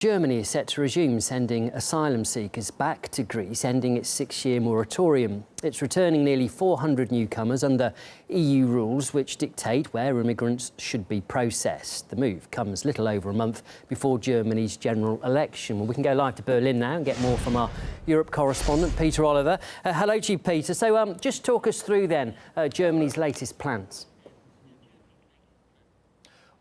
Germany is set to resume sending asylum seekers back to Greece, ending its 6-year moratorium. It's returning nearly 400 newcomers under EU rules which dictate where immigrants should be processed. The move comes little over a month before Germany's general election. Well, we can go live to Berlin now and get more from our Europe correspondent, Peter Oliver. Hello to you, Peter. So just talk us through then Germany's latest plans.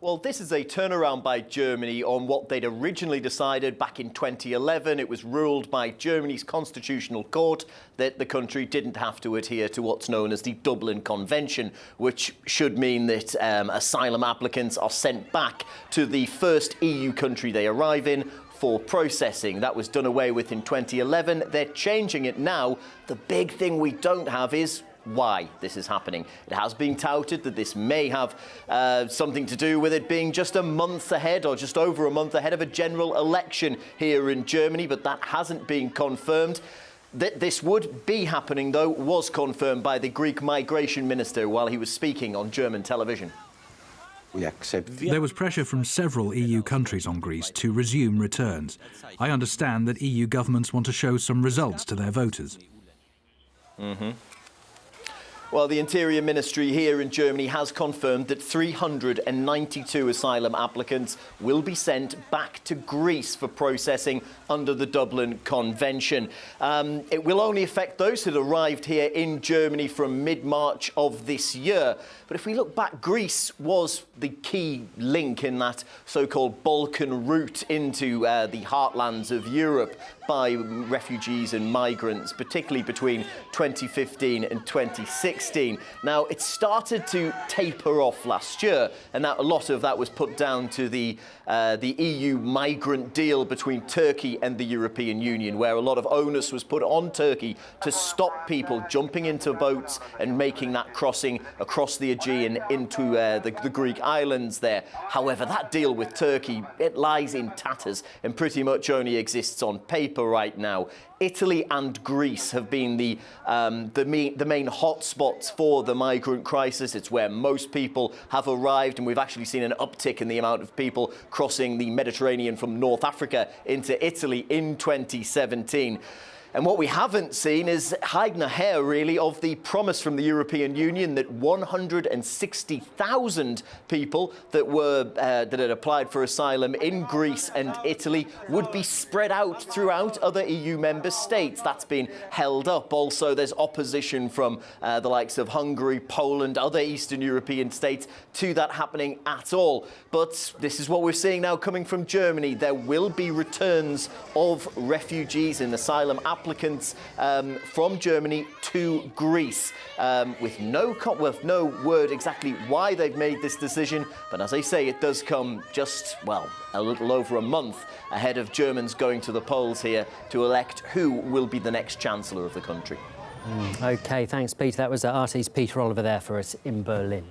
Well, this is a turnaround by Germany on what they'd originally decided back in 2011. It was ruled by Germany's constitutional court that the country didn't have to adhere to what's known as the Dublin Convention, which should mean that asylum applicants are sent back to the first EU country they arrive in for processing. That was done away with in 2011. They're changing it now. The big thing we don't have is why this is happening. It has been touted that this may have something to do with it being just a month ahead or just over a month ahead of a general election here in Germany, but that hasn't been confirmed. That this would be happening, though, was confirmed by the Greek migration minister while he was speaking on German television. There was pressure from several EU countries on Greece to resume returns. I understand that EU governments want to show some results to their voters. Well, the Interior Ministry here in Germany has confirmed that 392 asylum applicants will be sent back to Greece for processing under the Dublin Convention. It will only affect those who arrived here in Germany from mid-March of this year. But if we look back, Greece was the key link in that so-called Balkan route into the heartlands of Europe by refugees and migrants, particularly between 2015 and 2016. Now, it started to taper off last year, and a lot of that was put down to the EU migrant deal between Turkey and the European Union, where a lot of onus was put on Turkey to stop people jumping into boats and making that crossing across the Aegean into the Greek islands there. However, that deal with Turkey, it lies in tatters and pretty much only exists on paper right now. Italy and Greece have been the main hotspots for the migrant crisis. It's where most people have arrived, and we've actually seen an uptick in the amount of people crossing the Mediterranean from North Africa into Italy in 2017. And what we haven't seen is hide nor hair, really, of the promise from the European Union that 160,000 people that had applied for asylum in Greece and Italy would be spread out throughout other EU member states. That's been held up. Also, there's opposition from the likes of Hungary, Poland, other Eastern European states to that happening at all. But this is what we're seeing now coming from Germany. There will be returns of refugees and asylum applicants from Germany to Greece, with no word exactly why they've made this decision. But as I say, it does come just, well, a little over a month ahead of Germans going to the polls here to elect who will be the next Chancellor of the country. OK, thanks, Peter. That was RT's Peter Oliver there for us in Berlin.